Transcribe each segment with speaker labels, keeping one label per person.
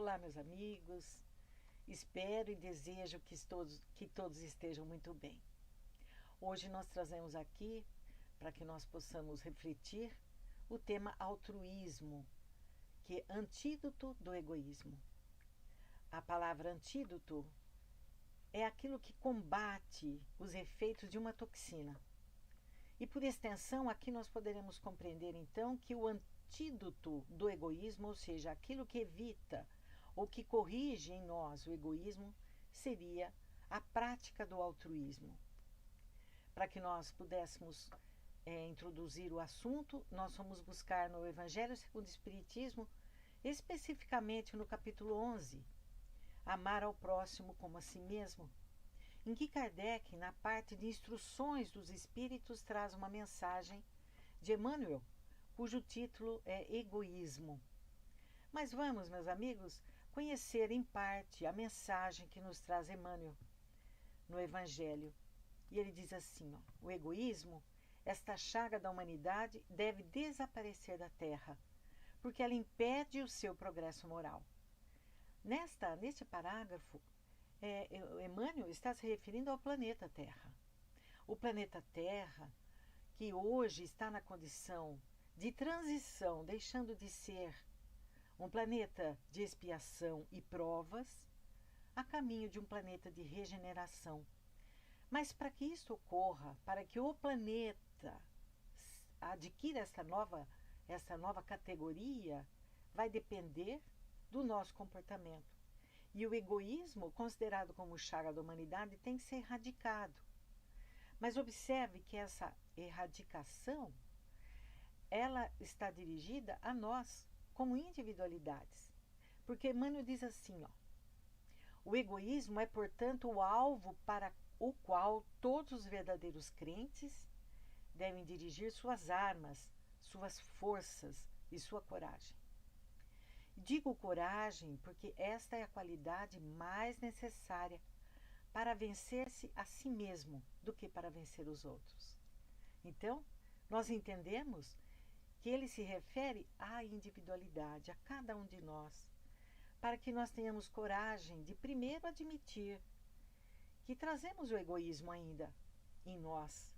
Speaker 1: Olá, meus amigos. Espero e desejo que todos estejam muito bem. Hoje nós trazemos aqui, para que nós possamos refletir, o tema altruísmo, que é antídoto do egoísmo. A palavra antídoto é aquilo que combate os efeitos de uma toxina. E por extensão, aqui nós poderemos compreender então que o antídoto do egoísmo, ou seja, aquilo que evita ou que corrige em nós o egoísmo, seria a prática do altruísmo. Para que nós pudéssemos introduzir o assunto, nós vamos buscar no Evangelho segundo o Espiritismo, especificamente no capítulo 11, Amar ao próximo como a si mesmo, em que Kardec, na parte de instruções dos espíritos, traz uma mensagem de Emmanuel, cujo título é Egoísmo. Mas vamos, meus amigos, conhecer em parte a mensagem que nos traz Emmanuel no Evangelho. E ele diz assim, o egoísmo, esta chaga da humanidade, deve desaparecer da Terra, porque ela impede o seu progresso moral. Neste parágrafo, Emmanuel está se referindo ao planeta Terra. O planeta Terra, que hoje está na condição de transição, deixando de ser um planeta de expiação e provas, a caminho de um planeta de regeneração. Mas para que isso ocorra, para que o planeta adquira essa nova categoria, vai depender do nosso comportamento. E o egoísmo, considerado como chaga da humanidade, tem que ser erradicado. Mas observe que essa erradicação, ela está dirigida a nós, como individualidades. Porque Emmanuel diz assim, o egoísmo é, portanto, o alvo para o qual todos os verdadeiros crentes devem dirigir suas armas, suas forças e sua coragem. Digo coragem porque esta é a qualidade mais necessária para vencer-se a si mesmo do que para vencer os outros. Então, nós entendemos que ele se refere à individualidade, a cada um de nós, para que nós tenhamos coragem de primeiro admitir que trazemos o egoísmo ainda em nós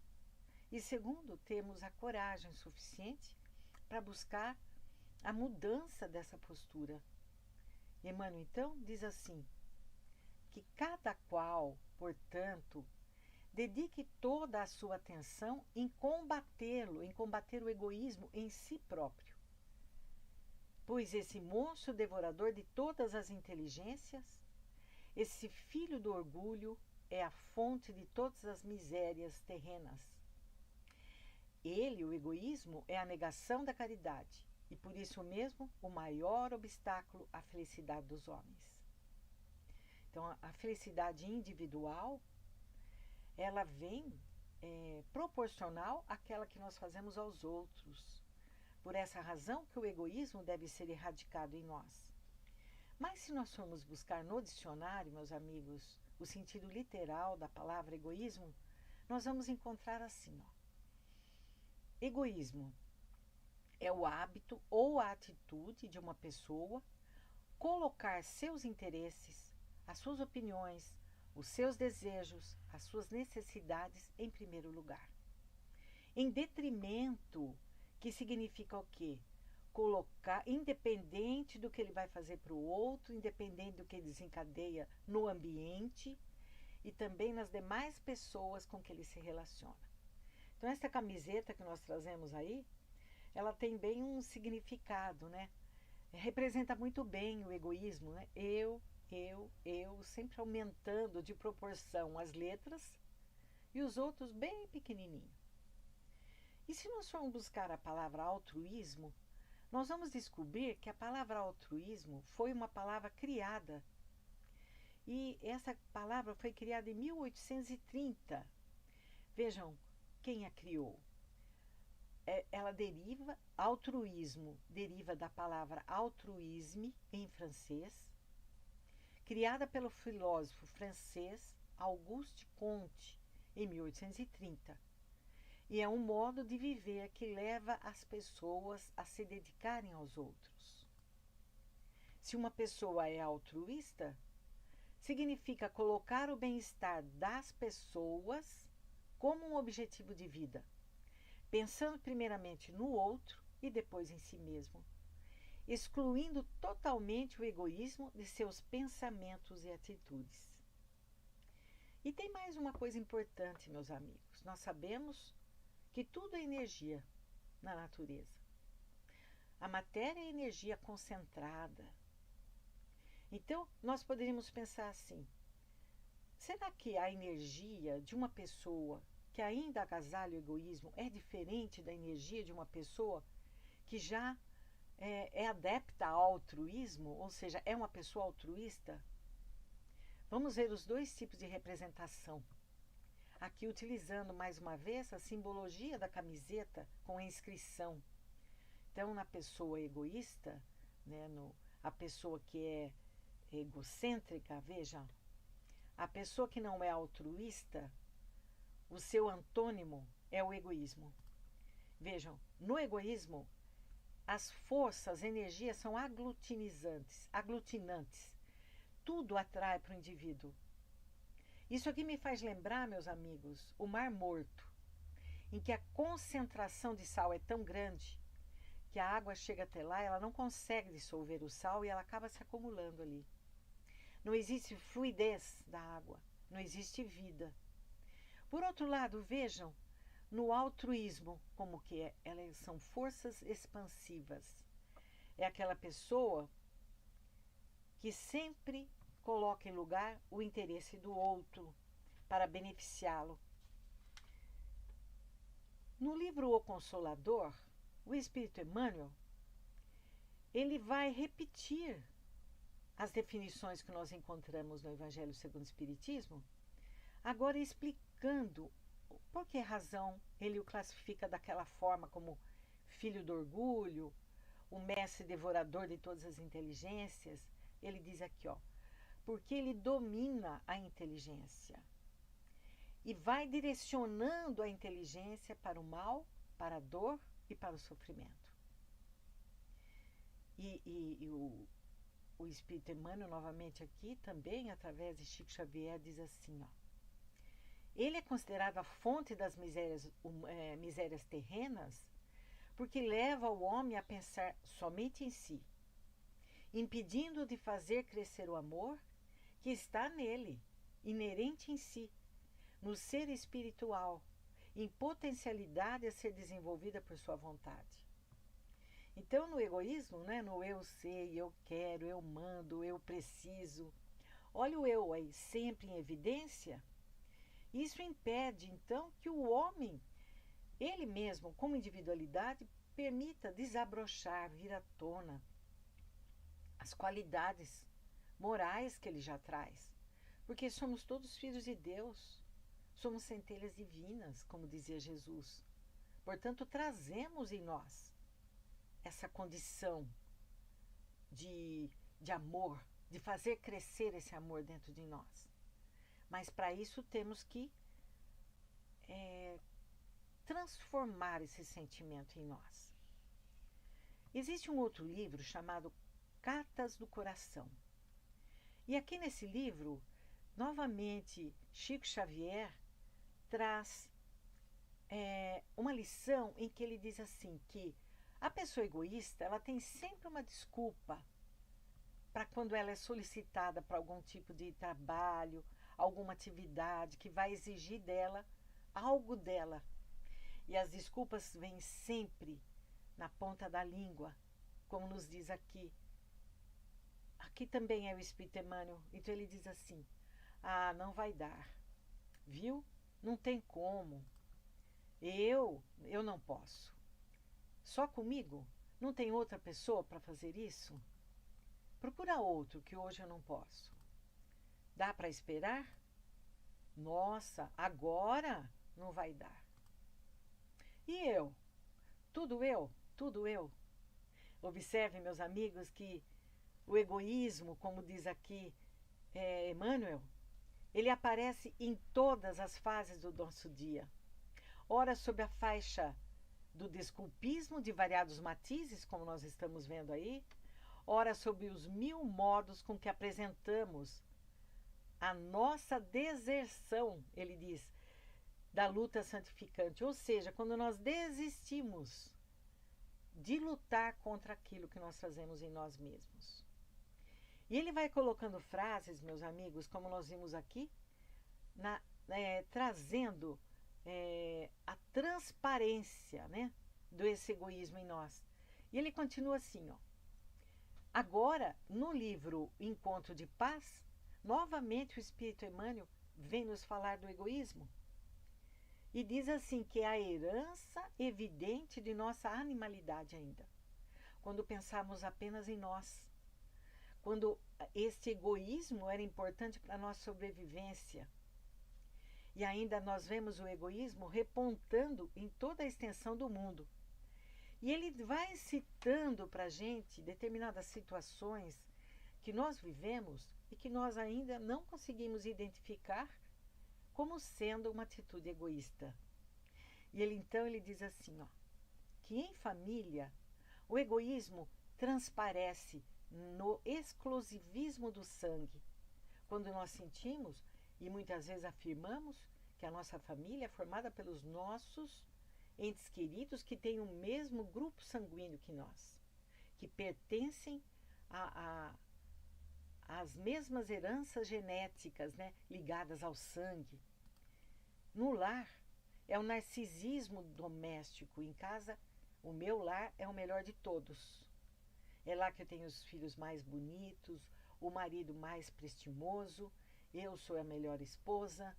Speaker 1: e segundo, temos a coragem suficiente para buscar a mudança dessa postura. Emmanuel, então, diz assim, que cada qual, portanto, dedique toda a sua atenção em combatê-lo, em combater o egoísmo em si próprio. Pois esse monstro devorador de todas as inteligências, esse filho do orgulho, é a fonte de todas as misérias terrenas. Ele, o egoísmo, é a negação da caridade e, por isso mesmo, o maior obstáculo à felicidade dos homens. Então, a felicidade individual, ela vem proporcional àquela que nós fazemos aos outros. Por essa razão que o egoísmo deve ser erradicado em nós. Mas se nós formos buscar no dicionário, meus amigos, o sentido literal da palavra egoísmo, nós vamos encontrar assim, egoísmo é o hábito ou a atitude de uma pessoa colocar seus interesses, as suas opiniões, os seus desejos, as suas necessidades em primeiro lugar. Em detrimento, que significa o quê? Colocar, independente do que ele vai fazer para o outro, independente do que ele desencadeia no ambiente e também nas demais pessoas com que ele se relaciona. Então, essa camiseta que nós trazemos aí, ela tem bem um significado, né? Representa muito bem o egoísmo, né? Eu, sempre aumentando de proporção as letras e os outros bem pequenininho. E se nós formos buscar a palavra altruísmo, nós vamos descobrir que a palavra altruísmo foi uma palavra criada. E essa palavra foi criada em 1830. Vejam quem a criou. Altruísmo deriva da palavra altruisme, em francês, criada pelo filósofo francês Auguste Comte, em 1830. E é um modo de viver que leva as pessoas a se dedicarem aos outros. Se uma pessoa é altruísta, significa colocar o bem-estar das pessoas como um objetivo de vida, pensando primeiramente no outro e depois em si mesmo, excluindo totalmente o egoísmo de seus pensamentos e atitudes. E tem mais uma coisa importante, meus amigos. Nós sabemos que tudo é energia na natureza. A matéria é energia concentrada. Então, nós poderíamos pensar assim: será que a energia de uma pessoa que ainda agasalha o egoísmo é diferente da energia de uma pessoa que já é adepta ao altruísmo, ou seja, é uma pessoa altruísta? Vamos ver os dois tipos de representação. Aqui utilizando mais uma vez a simbologia da camiseta com a inscrição. Então, na pessoa egoísta, né, a pessoa que é egocêntrica, veja, a pessoa que não é altruísta, o seu antônimo é o egoísmo. Vejam, no egoísmo, as forças, as energias são aglutinantes. Tudo atrai para o indivíduo. Isso aqui me faz lembrar, meus amigos, o Mar Morto, em que a concentração de sal é tão grande que a água chega até lá, ela não consegue dissolver o sal e ela acaba se acumulando ali. Não existe fluidez da água, não existe vida. Por outro lado, vejam, no altruísmo, como que é? Elas são forças expansivas. É aquela pessoa que sempre coloca em lugar o interesse do outro para beneficiá-lo. No livro O Consolador, o Espírito Emmanuel, ele vai repetir as definições que nós encontramos no Evangelho segundo o Espiritismo, agora explicando por que razão ele o classifica daquela forma, como filho do orgulho, o mestre devorador de todas as inteligências. Ele diz aqui, ó, porque ele domina a inteligência e vai direcionando a inteligência para o mal, para a dor e para o sofrimento. O Espírito Emmanuel, novamente aqui, também, através de Chico Xavier, diz assim, ó, ele é considerado a fonte das misérias terrenas porque leva o homem a pensar somente em si, impedindo-o de fazer crescer o amor que está nele, inerente em si, no ser espiritual, em potencialidade a ser desenvolvida por sua vontade. Então, no egoísmo, né, no eu sei, eu quero, eu mando, eu preciso, olha o eu aí sempre em evidência. Isso impede, então, que o homem, ele mesmo, como individualidade, permita desabrochar, vir à tona as qualidades morais que ele já traz. Porque somos todos filhos de Deus, somos centelhas divinas, como dizia Jesus. Portanto, trazemos em nós essa condição de amor, de fazer crescer esse amor dentro de nós. Mas para isso temos que transformar esse sentimento em nós. Existe um outro livro chamado Cartas do Coração. E aqui nesse livro, novamente, Chico Xavier traz uma lição em que ele diz assim, que a pessoa egoísta, ela tem sempre uma desculpa para quando ela é solicitada para algum tipo de trabalho, alguma atividade que vai exigir dela algo dela. E as desculpas vêm sempre na ponta da língua, como nos diz aqui. Aqui também é o Espírito Emmanuel. Então ele diz assim, ah, não vai dar, viu? Não tem como. Eu não posso. Só comigo? Não tem outra pessoa para fazer isso? Procura outro, que hoje eu não posso. Dá para esperar? Nossa, agora não vai dar. E eu? Tudo eu? Tudo eu? Observe, meus amigos, que o egoísmo, como diz aqui Emmanuel, ele aparece em todas as fases do nosso dia. Ora sob a faixa do desculpismo de variados matizes, como nós estamos vendo aí, ora sobre os 1000 modos com que apresentamos a nossa deserção, ele diz, da luta santificante. Ou seja, quando nós desistimos de lutar contra aquilo que nós fazemos em nós mesmos. E ele vai colocando frases, meus amigos, como nós vimos aqui, trazendo a transparência, né, desse egoísmo em nós. E ele continua assim, ó. Agora, no livro Encontro de Paz, novamente o Espírito Emmanuel vem nos falar do egoísmo. E diz assim que é a herança evidente de nossa animalidade ainda. Quando pensamos apenas em nós. Quando este egoísmo era importante para a nossa sobrevivência. E ainda nós vemos o egoísmo repontando em toda a extensão do mundo. E ele vai citando para a gente determinadas situações que nós vivemos e que nós ainda não conseguimos identificar como sendo uma atitude egoísta. E ele diz assim, ó, que em família o egoísmo transparece no exclusivismo do sangue, quando nós sentimos e muitas vezes afirmamos que a nossa família é formada pelos nossos entes queridos que têm o mesmo grupo sanguíneo que nós, que pertencem às mesmas heranças genéticas, né, ligadas ao sangue. No lar, é o narcisismo doméstico. Em casa, o meu lar é o melhor de todos. É lá que eu tenho os filhos mais bonitos, o marido mais prestimoso, eu sou a melhor esposa.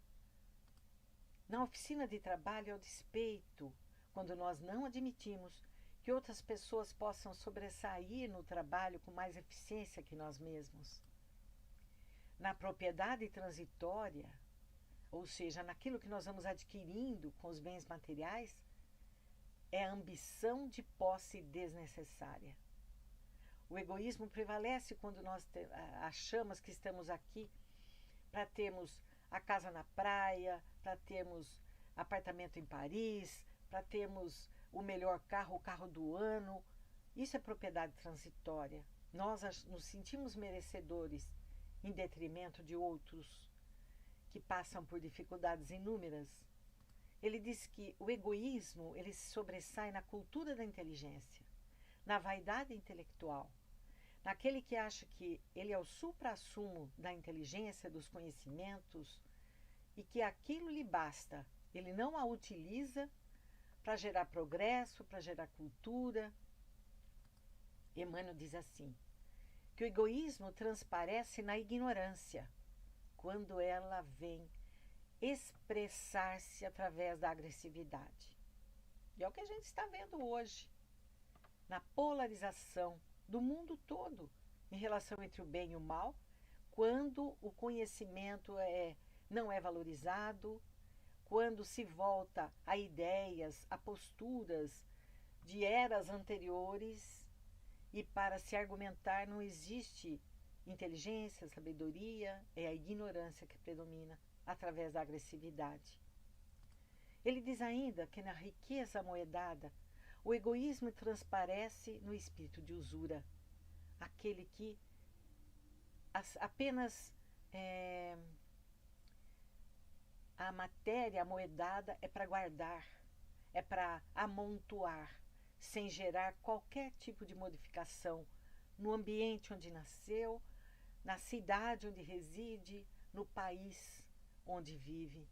Speaker 1: Na oficina de trabalho é o despeito, quando nós não admitimos que outras pessoas possam sobressair no trabalho com mais eficiência que nós mesmos. Na propriedade transitória, ou seja, naquilo que nós vamos adquirindo com os bens materiais, é a ambição de posse desnecessária. O egoísmo prevalece quando nós achamos que estamos aqui para termos a casa na praia, para termos apartamento em Paris, para termos o melhor carro, o carro do ano. Isso é propriedade transitória. Nós nos sentimos merecedores em detrimento de outros que passam por dificuldades inúmeras. Ele diz que o egoísmo ele se sobressai na cultura da inteligência, na vaidade intelectual, naquele que acha que ele é o suprassumo da inteligência, dos conhecimentos, e que aquilo lhe basta. Ele não a utiliza para gerar progresso, para gerar cultura. Emmanuel diz assim, que o egoísmo transparece na ignorância, quando ela vem expressar-se através da agressividade. E é o que a gente está vendo hoje, na polarização do mundo todo em relação entre o bem e o mal, quando o conhecimento não é valorizado, quando se volta a ideias, a posturas de eras anteriores, e para se argumentar não existe inteligência, sabedoria, é a ignorância que predomina através da agressividade. Ele diz ainda que na riqueza amoedada, o egoísmo transparece no espírito de usura, aquele que apenas a matéria amoedada é para guardar, é para amontoar, sem gerar qualquer tipo de modificação no ambiente onde nasceu, na cidade onde reside, no país onde vive.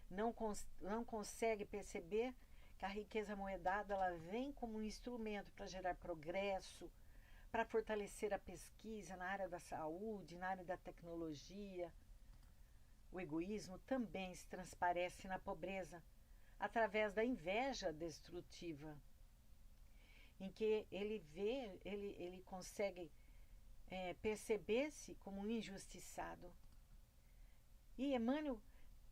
Speaker 1: Não consegue perceber que a riqueza amoedada ela vem como um instrumento para gerar progresso, para fortalecer a pesquisa na área da saúde, na área da tecnologia. O egoísmo também se transparece na pobreza, através da inveja destrutiva, em que ele consegue perceber-se como um injustiçado. E Emmanuel,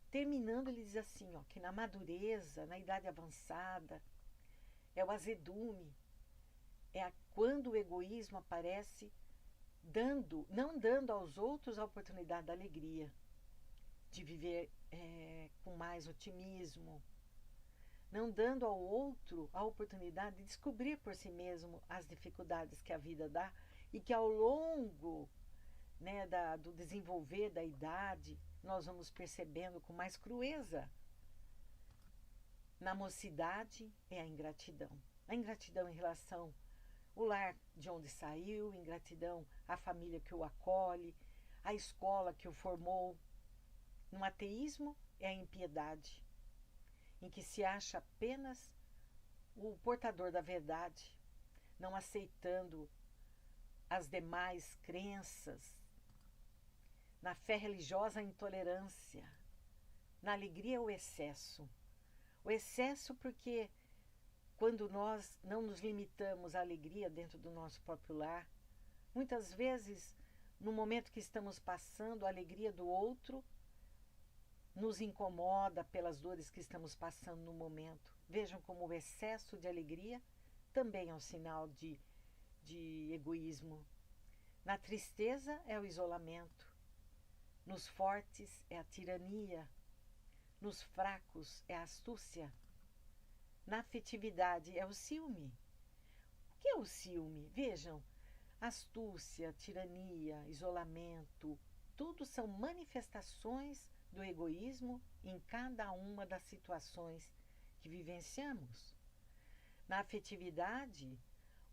Speaker 1: terminando, ele diz assim, ó, que na madureza, na idade avançada, é o azedume, quando o egoísmo aparece, não dando aos outros a oportunidade da alegria, de viver com mais otimismo, não dando ao outro a oportunidade de descobrir por si mesmo as dificuldades que a vida dá e que ao longo, né, do desenvolver da idade, nós vamos percebendo com mais crueza. Na mocidade é a ingratidão. A ingratidão em relação ao lar de onde saiu, ingratidão à família que o acolhe, à escola que o formou. No ateísmo é a impiedade, em que se acha apenas o portador da verdade, não aceitando as demais crenças. Na fé religiosa, a intolerância. Na alegria, o excesso. O excesso porque quando nós não nos limitamos à alegria dentro do nosso próprio lar, muitas vezes, no momento que estamos passando, a alegria do outro nos incomoda pelas dores que estamos passando no momento. Vejam como o excesso de alegria também é um sinal de egoísmo. Na tristeza é o isolamento. Nos fortes é a tirania. Nos fracos é a astúcia. Na afetividade é o ciúme. O que é o ciúme? Vejam, astúcia, tirania, isolamento, tudo são manifestações do egoísmo em cada uma das situações que vivenciamos. Na afetividade,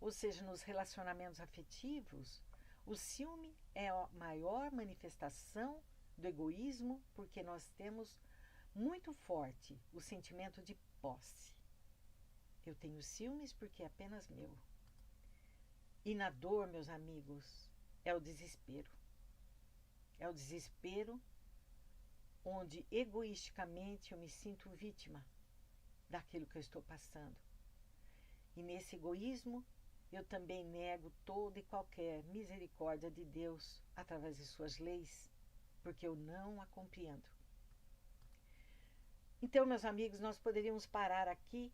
Speaker 1: ou seja, nos relacionamentos afetivos, o ciúme é a maior manifestação do egoísmo, porque nós temos muito forte o sentimento de posse. Eu tenho ciúmes porque é apenas meu. E na dor, meus amigos, é o desespero. É o desespero onde egoisticamente eu me sinto vítima daquilo que eu estou passando. E nesse egoísmo, eu também nego toda e qualquer misericórdia de Deus através de suas leis, porque eu não a compreendo. Então, meus amigos, nós poderíamos parar aqui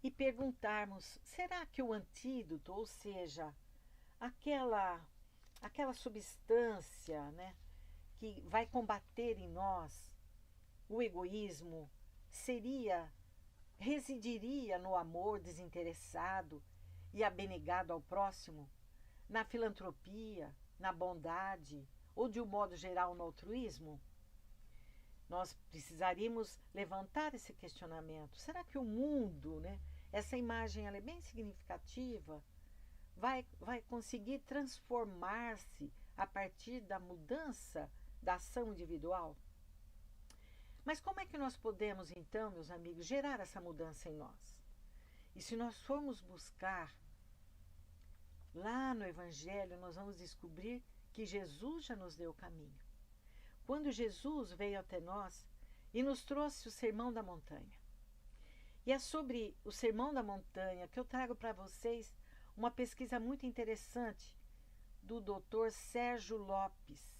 Speaker 1: e perguntarmos, será que o antídoto, ou seja, aquela substância, né, que vai combater em nós o egoísmo, residiria no amor desinteressado e abnegado ao próximo, na filantropia, na bondade ou, de um modo geral, no altruísmo? Nós precisaríamos levantar esse questionamento. Será que o mundo, né, essa imagem ela é bem significativa, vai conseguir transformar-se a partir da mudança da ação individual? Mas como é que nós podemos, então, meus amigos, gerar essa mudança em nós? E se nós formos buscar lá no Evangelho, nós vamos descobrir que Jesus já nos deu o caminho. Quando Jesus veio até nós e nos trouxe o Sermão da Montanha. E é sobre o Sermão da Montanha que eu trago para vocês uma pesquisa muito interessante do Dr. Sérgio Luiz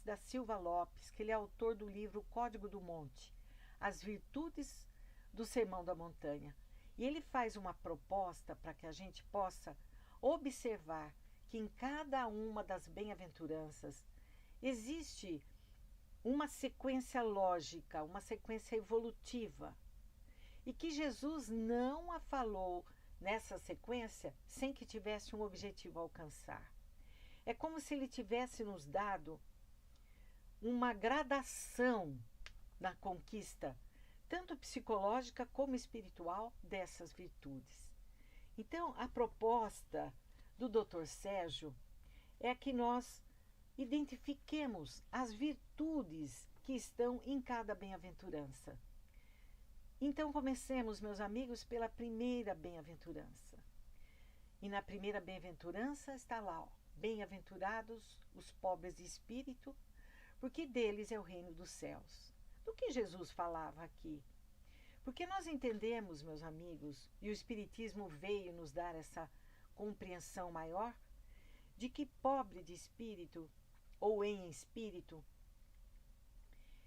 Speaker 1: da Silva Lopes, que ele é autor do livro Código do Monte, As Virtudes do Sermão da Montanha. E ele faz uma proposta para que a gente possa observar que em cada uma das bem-aventuranças existe uma sequência lógica, uma sequência evolutiva, e que Jesus não a falou nessa sequência sem que tivesse um objetivo a alcançar. É como se ele tivesse nos dado uma gradação na conquista, tanto psicológica como espiritual, dessas virtudes. Então, a proposta do Dr. Sérgio é que nós identifiquemos as virtudes que estão em cada bem-aventurança. Então, comecemos, meus amigos, pela primeira bem-aventurança. E na primeira bem-aventurança está lá, ó, bem-aventurados os pobres de espírito, porque deles é o reino dos céus. Do que Jesus falava aqui? Porque nós entendemos, meus amigos, e o Espiritismo veio nos dar essa compreensão maior, de que pobre de espírito, ou em espírito,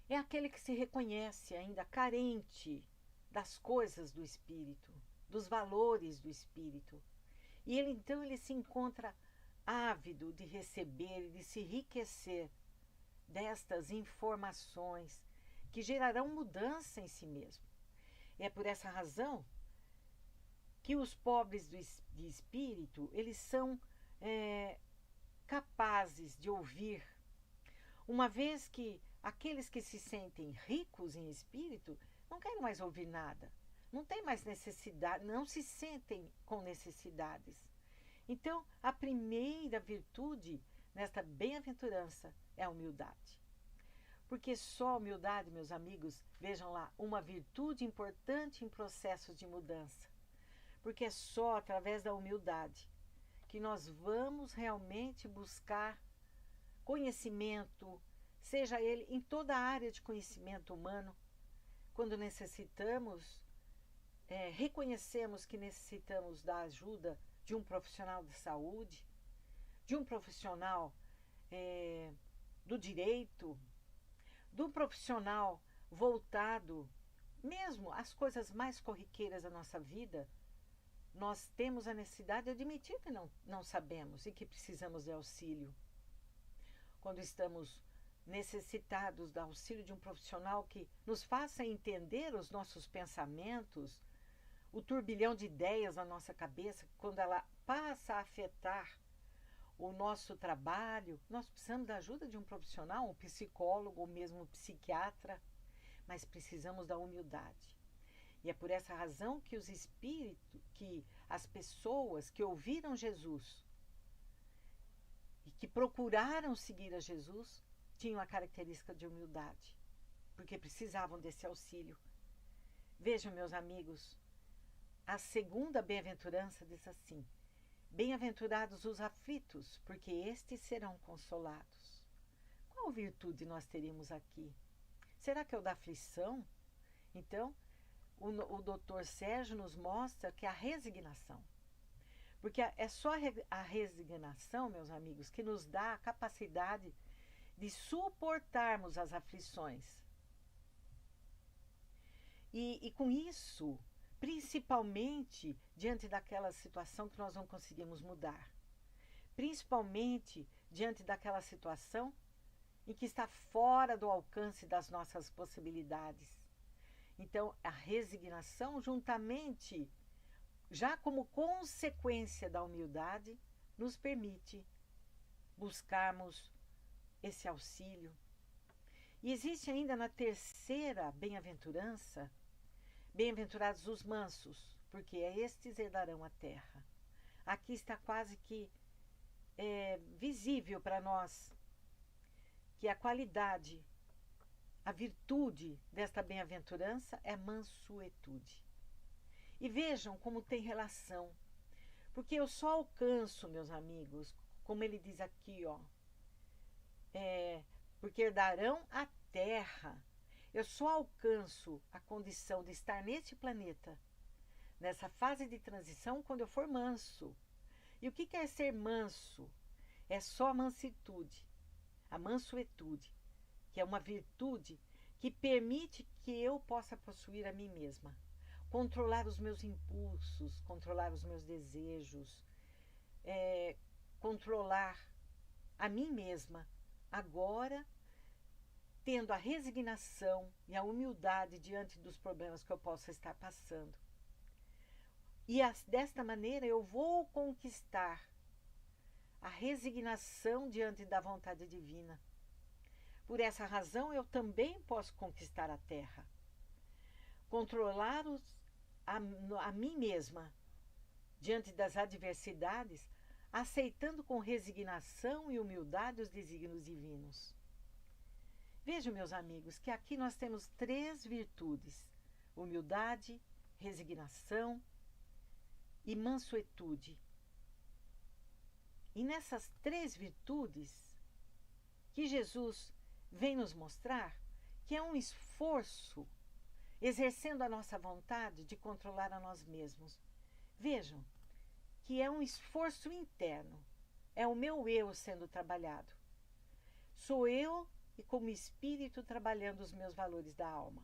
Speaker 1: é aquele que se reconhece ainda carente das coisas do espírito, dos valores do espírito. E ele se encontra ávido de receber e de se enriquecer destas informações que gerarão mudança em si mesmo. É por essa razão que os pobres de espírito, eles são capazes de ouvir, uma vez que aqueles que se sentem ricos em espírito não querem mais ouvir nada, não tem mais necessidade, não se sentem com necessidades. Então, a primeira virtude nesta bem-aventurança é a humildade. Porque só a humildade, meus amigos, vejam lá, uma virtude importante em processos de mudança. Porque é só através da humildade que nós vamos realmente buscar conhecimento, seja ele em toda a área de conhecimento humano. Quando necessitamos, reconhecemos que necessitamos da ajuda de um profissional de saúde, de um profissional do direito, do profissional voltado mesmo às coisas mais corriqueiras da nossa vida, nós temos a necessidade de admitir que não sabemos e que precisamos de auxílio. Quando estamos necessitados do auxílio de um profissional que nos faça entender os nossos pensamentos, o turbilhão de ideias na nossa cabeça, quando ela passa a afetar o nosso trabalho, nós precisamos da ajuda de um profissional, um psicólogo ou mesmo um psiquiatra, mas precisamos da humildade. E é por essa razão que os espíritos, que as pessoas que ouviram Jesus e que procuraram seguir a Jesus, tinham a característica de humildade, porque precisavam desse auxílio. Vejam, meus amigos, a segunda bem-aventurança diz assim: bem-aventurados os aflitos, porque estes serão consolados. Qual virtude nós teríamos aqui? Será que é o da aflição? Então, o doutor Sérgio nos mostra que é a resignação. Porque é só a resignação, meus amigos, que nos dá a capacidade de suportarmos as aflições. E com isso, principalmente diante daquela situação que nós não conseguimos mudar. Principalmente diante daquela situação em que está fora do alcance das nossas possibilidades. Então, a resignação, juntamente, já como consequência da humildade, nos permite buscarmos esse auxílio. E existe ainda na terceira bem-aventurança, bem-aventurados os mansos, porque estes herdarão a terra. Aqui está quase que visível para nós que a qualidade, a virtude desta bem-aventurança é mansuetude. E vejam como tem relação. Porque eu só alcanço, meus amigos, como ele diz aqui, porque herdarão a terra. Eu só alcanço a condição de estar neste planeta, nessa fase de transição, quando eu for manso. E o que é ser manso? É só a mansitude, a mansuetude, que é uma virtude que permite que eu possa possuir a mim mesma, controlar os meus impulsos, controlar os meus desejos, controlar a mim mesma, agora tendo a resignação e a humildade diante dos problemas que eu possa estar passando. E desta maneira eu vou conquistar a resignação diante da vontade divina. Por essa razão, eu também posso conquistar a terra. Controlar a mim mesma diante das adversidades, aceitando com resignação e humildade os desígnios divinos. Vejam, meus amigos, que aqui nós temos 3 virtudes: humildade, resignação e mansuetude. E nessas 3 virtudes que Jesus vem nos mostrar que é um esforço exercendo a nossa vontade de controlar a nós mesmos. Vejam que é um esforço interno, é o meu eu sendo trabalhado. Sou eu e como espírito trabalhando os meus valores da alma.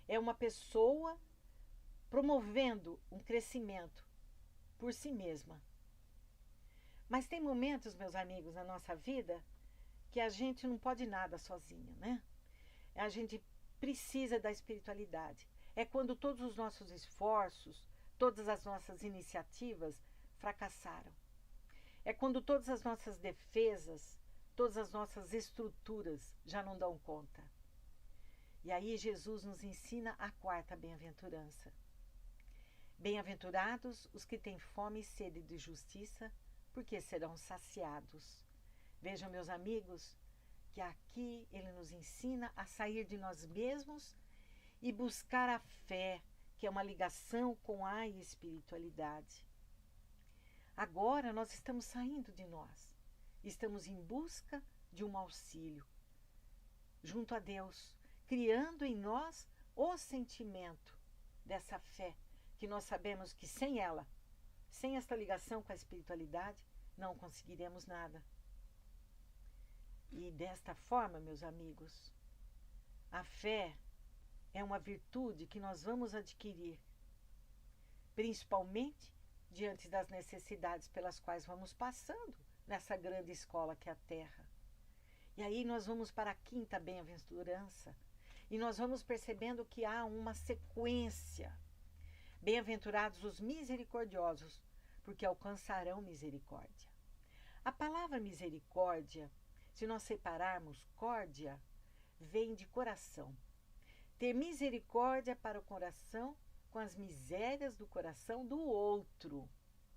Speaker 1: É uma pessoa promovendo um crescimento por si mesma. Mas tem momentos, meus amigos, na nossa vida que a gente não pode nada sozinho, né? A gente precisa da espiritualidade. É quando todos os nossos esforços, todas as nossas iniciativas fracassaram. É quando todas as nossas defesas, todas as nossas estruturas já não dão conta. E aí Jesus nos ensina a quarta bem-aventurança. Bem-aventurados os que têm fome e sede de justiça, porque serão saciados. Vejam, meus amigos, que aqui ele nos ensina a sair de nós mesmos e buscar a fé, que é uma ligação com a espiritualidade. Agora nós estamos saindo de nós, estamos em busca de um auxílio, junto a Deus, criando em nós o sentimento dessa fé, que nós sabemos que sem ela, sem esta ligação com a espiritualidade, não conseguiremos nada. E desta forma, meus amigos, a fé é uma virtude que nós vamos adquirir, principalmente diante das necessidades pelas quais vamos passando nessa grande escola que é a Terra. E aí nós vamos para a quinta bem-aventurança e nós vamos percebendo que há uma sequência. Bem-aventurados os misericordiosos, porque alcançarão misericórdia. A palavra misericórdia, se nós separarmos córdia, vem de coração. Ter misericórdia para o coração com as misérias do coração do outro.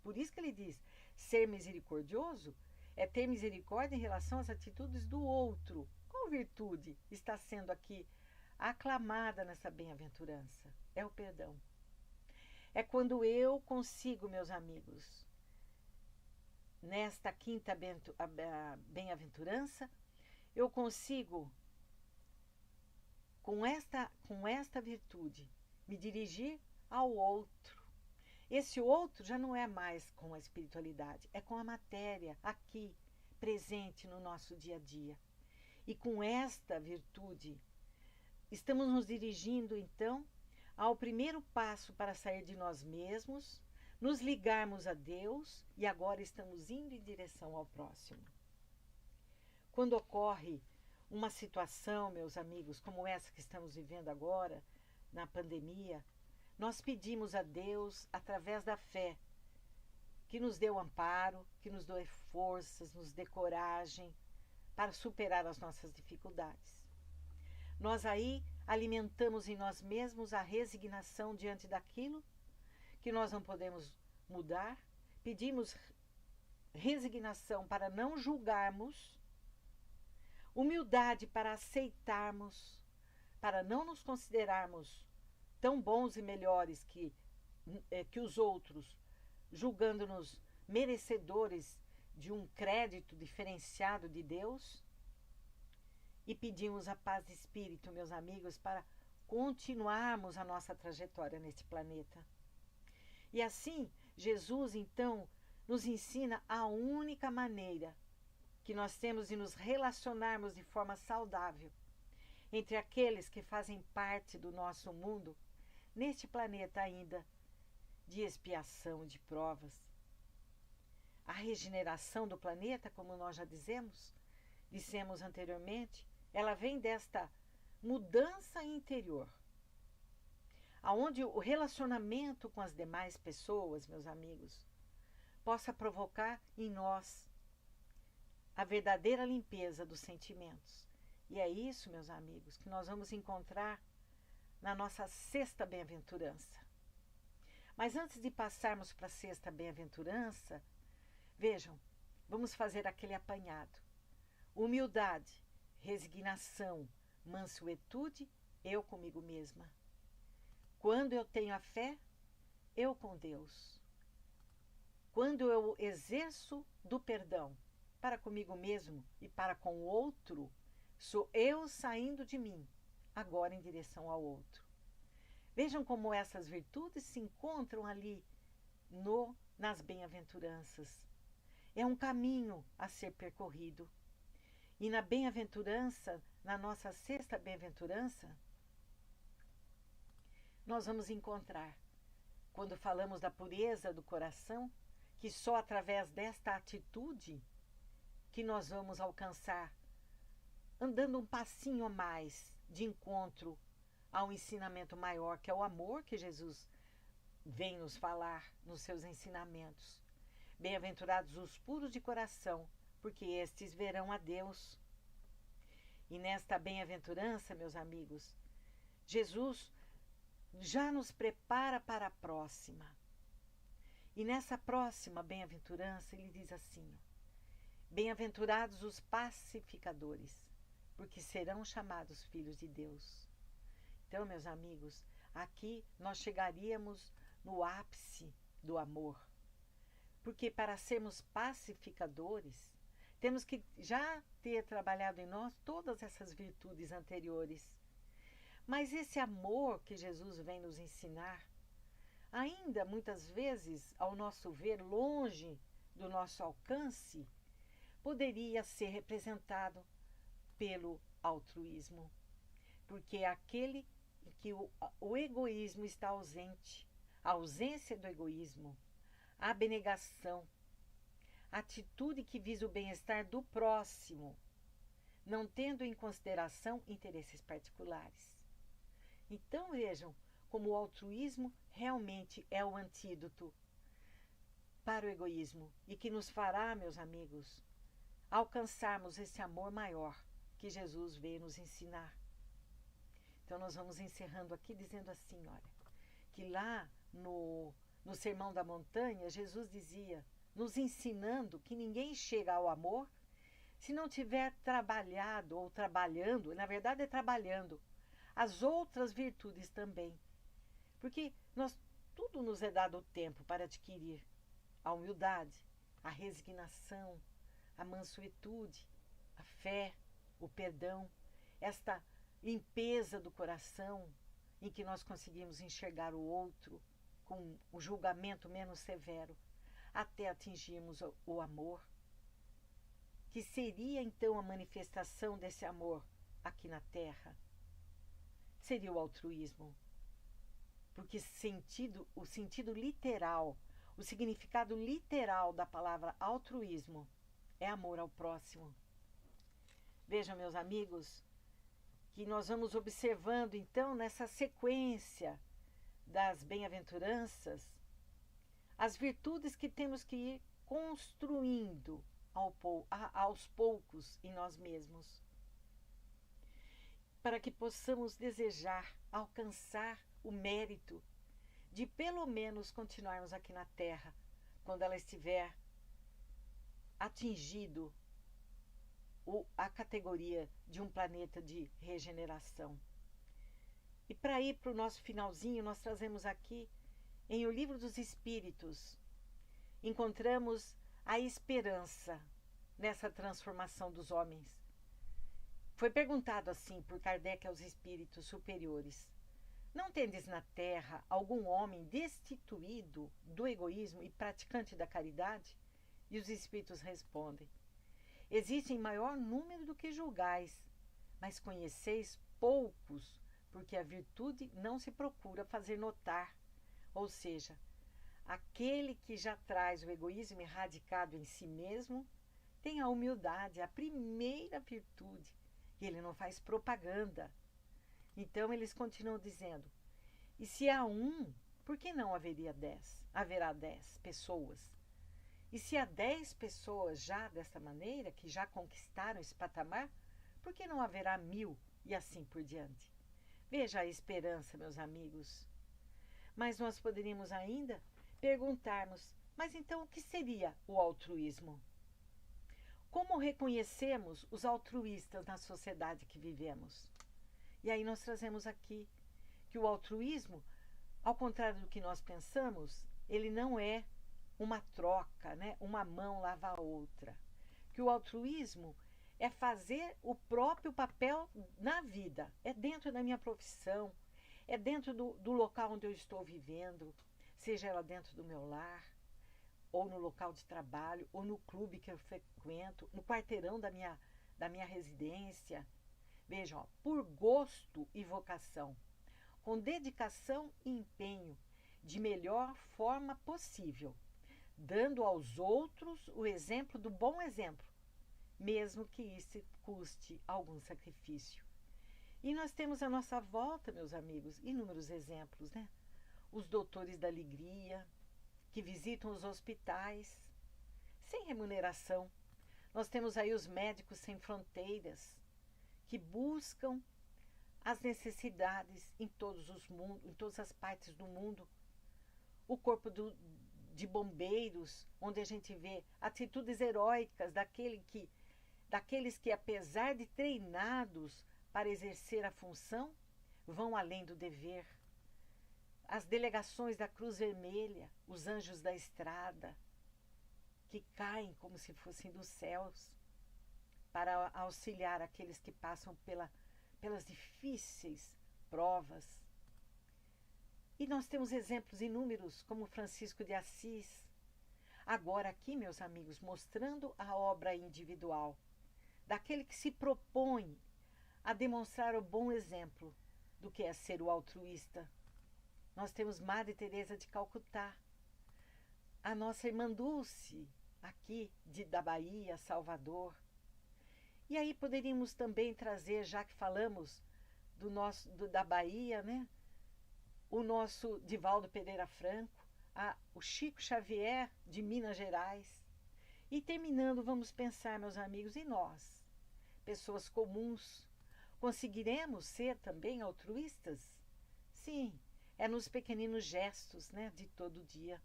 Speaker 1: Por isso que ele diz, ser misericordioso é ter misericórdia em relação às atitudes do outro. Qual virtude está sendo aqui aclamada nessa bem-aventurança? É o perdão. É quando eu consigo, meus amigos, nesta quinta bem-aventurança, eu consigo, com esta virtude, me dirigir ao outro. Esse outro já não é mais com a espiritualidade, é com a matéria, aqui, presente no nosso dia a dia. E com esta virtude, estamos nos dirigindo, então, ao primeiro passo para sair de nós mesmos, nos ligarmos a Deus e agora estamos indo em direção ao próximo. Quando ocorre uma situação, meus amigos, como essa que estamos vivendo agora, na pandemia, nós pedimos a Deus, através da fé, que nos dê o amparo, que nos dê forças, nos dê coragem para superar as nossas dificuldades. Nós aí alimentamos em nós mesmos a resignação diante daquilo que nós não podemos mudar, pedimos resignação para não julgarmos, humildade para aceitarmos, para não nos considerarmos tão bons e melhores que os outros, julgando-nos merecedores de um crédito diferenciado de Deus. E pedimos a paz de espírito, meus amigos, para continuarmos a nossa trajetória neste planeta. E assim, Jesus, então, nos ensina a única maneira que nós temos de nos relacionarmos de forma saudável entre aqueles que fazem parte do nosso mundo, neste planeta ainda de expiação e de provas. A regeneração do planeta, como nós já dissemos anteriormente, ela vem desta mudança interior, aonde o relacionamento com as demais pessoas, meus amigos, possa provocar em nós a verdadeira limpeza dos sentimentos. E é isso, meus amigos, que nós vamos encontrar na nossa sexta bem-aventurança. Mas antes de passarmos para a sexta bem-aventurança, vejam, vamos fazer aquele apanhado. Humildade, resignação, mansuetude, eu comigo mesma. Quando eu tenho a fé, eu com Deus. Quando eu exerço do perdão para comigo mesmo e para com o outro, sou eu saindo de mim, agora em direção ao outro. Vejam como essas virtudes se encontram ali nas bem-aventuranças. É um caminho a ser percorrido. E na bem-aventurança, na nossa sexta bem-aventurança, nós vamos encontrar, quando falamos da pureza do coração, que só através desta atitude que nós vamos alcançar, andando um passinho a mais de encontro ao ensinamento maior, que é o amor que Jesus vem nos falar nos seus ensinamentos. Bem-aventurados os puros de coração, porque estes verão a Deus. E nesta bem-aventurança, meus amigos, Jesus já nos prepara para a próxima. E nessa próxima bem-aventurança, ele diz assim: bem-aventurados os pacificadores, porque serão chamados filhos de Deus. Então, meus amigos, aqui nós chegaríamos no ápice do amor. Porque para sermos pacificadores, temos que já ter trabalhado em nós todas essas virtudes anteriores. Mas esse amor que Jesus vem nos ensinar, ainda muitas vezes, ao nosso ver, longe do nosso alcance, poderia ser representado pelo altruísmo. Porque é aquele em que o egoísmo está ausente, a ausência do egoísmo, a abnegação, a atitude que visa o bem-estar do próximo, não tendo em consideração interesses particulares. Então vejam como o altruísmo realmente é o antídoto para o egoísmo e que nos fará, meus amigos, alcançarmos esse amor maior que Jesus veio nos ensinar. Então nós vamos encerrando aqui dizendo assim, olha, que lá no Sermão da Montanha, Jesus dizia, nos ensinando que ninguém chega ao amor se não tiver trabalhado ou trabalhando, na verdade é trabalhando, as outras virtudes também. Porque tudo nos é dado tempo para adquirir a humildade, a resignação, a mansuetude, a fé, o perdão, esta limpeza do coração em que nós conseguimos enxergar o outro com o julgamento menos severo, até atingirmos o amor, que seria então a manifestação desse amor aqui na Terra. Seria o altruísmo, porque o sentido literal, o significado literal da palavra altruísmo é amor ao próximo. Vejam, meus amigos, que nós vamos observando então nessa sequência das bem-aventuranças as virtudes que temos que ir construindo aos poucos em nós mesmos, para que possamos desejar alcançar o mérito de pelo menos continuarmos aqui na Terra quando ela estiver atingido a categoria de um planeta de regeneração. E para ir para o nosso finalzinho, nós trazemos aqui, em O Livro dos Espíritos, encontramos a esperança nessa transformação dos homens. Foi perguntado assim por Kardec aos espíritos superiores: não tendes na terra algum homem destituído do egoísmo e praticante da caridade? E os espíritos respondem: existe em maior número do que julgais, mas conheceis poucos, porque a virtude não se procura fazer notar. Ou seja, aquele que já traz o egoísmo erradicado em si mesmo tem a humildade, a primeira virtude, e ele não faz propaganda. Então eles continuam dizendo: e se há um, por que não haverá 10 pessoas? E se há 10 pessoas já desta maneira, que já conquistaram esse patamar, por que não haverá 1000 e assim por diante? Veja a esperança, meus amigos. Mas nós poderíamos ainda perguntarmos: mas então o que seria o altruísmo? Como reconhecemos os altruístas na sociedade que vivemos? E aí nós trazemos aqui que o altruísmo, ao contrário do que nós pensamos, ele não é uma troca, né? Uma mão lava a outra. Que o altruísmo é fazer o próprio papel na vida, é dentro da minha profissão, é dentro do local onde eu estou vivendo, seja ela dentro do meu lar, ou no local de trabalho, ou no clube que eu frequento, no quarteirão da minha residência. Vejam, por gosto e vocação, com dedicação e empenho, de melhor forma possível, dando aos outros o exemplo do bom exemplo, mesmo que isso custe algum sacrifício. E nós temos à nossa volta, meus amigos, inúmeros exemplos, né? Os doutores da alegria, que visitam os hospitais, sem remuneração. Nós temos aí os Médicos Sem Fronteiras, que buscam as necessidades em todos os mundos, em todas as partes do mundo. O corpo de bombeiros, onde a gente vê atitudes heróicas daqueles que, apesar de treinados para exercer a função, vão além do dever. As delegações da Cruz Vermelha, os anjos da estrada, que caem como se fossem dos céus, para auxiliar aqueles que passam pelas difíceis provas. E nós temos exemplos inúmeros, como Francisco de Assis. Agora aqui, meus amigos, mostrando a obra individual daquele que se propõe a demonstrar o bom exemplo do que é ser o altruísta. Nós temos Madre Teresa de Calcutá, a nossa irmã Dulce, aqui da Bahia, Salvador. E aí poderíamos também trazer, já que falamos da Bahia, né? O nosso Divaldo Pereira Franco, o Chico Xavier de Minas Gerais. E terminando, vamos pensar, meus amigos, em nós, pessoas comuns, conseguiremos ser também altruístas? Sim, é nos pequeninos gestos, né, de todo dia,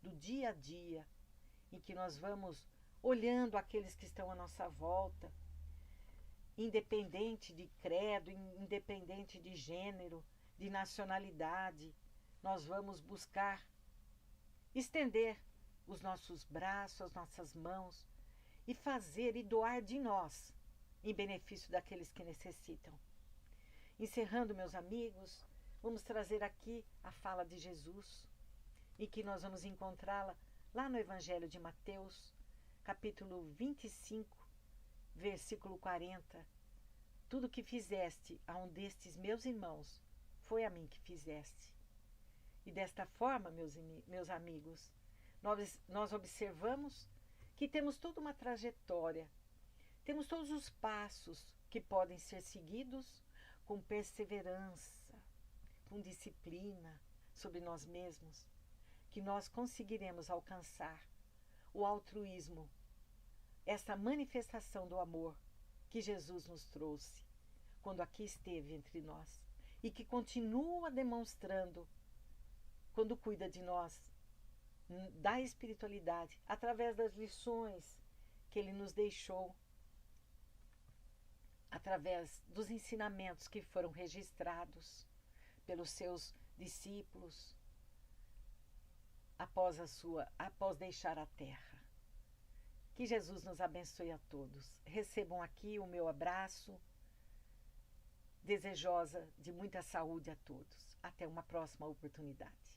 Speaker 1: do dia a dia, em que nós vamos olhando aqueles que estão à nossa volta, independente de credo, independente de gênero, de nacionalidade, nós vamos buscar estender os nossos braços, as nossas mãos e fazer e doar de nós em benefício daqueles que necessitam. Encerrando, meus amigos, vamos trazer aqui a fala de Jesus, e que nós vamos encontrá-la lá no Evangelho de Mateus, capítulo 25, versículo 40. Tudo que fizeste a um destes meus irmãos, foi a mim que fizeste. E desta forma, meus amigos, nós observamos que temos toda uma trajetória, temos todos os passos que podem ser seguidos com perseverança, com disciplina sobre nós mesmos, que nós conseguiremos alcançar o altruísmo, essa manifestação do amor que Jesus nos trouxe quando aqui esteve entre nós e que continua demonstrando quando cuida de nós, da espiritualidade, através das lições que ele nos deixou, através dos ensinamentos que foram registrados pelos seus discípulos após deixar a terra. Que Jesus nos abençoe a todos. Recebam aqui o meu abraço, desejosa de muita saúde a todos. Até uma próxima oportunidade.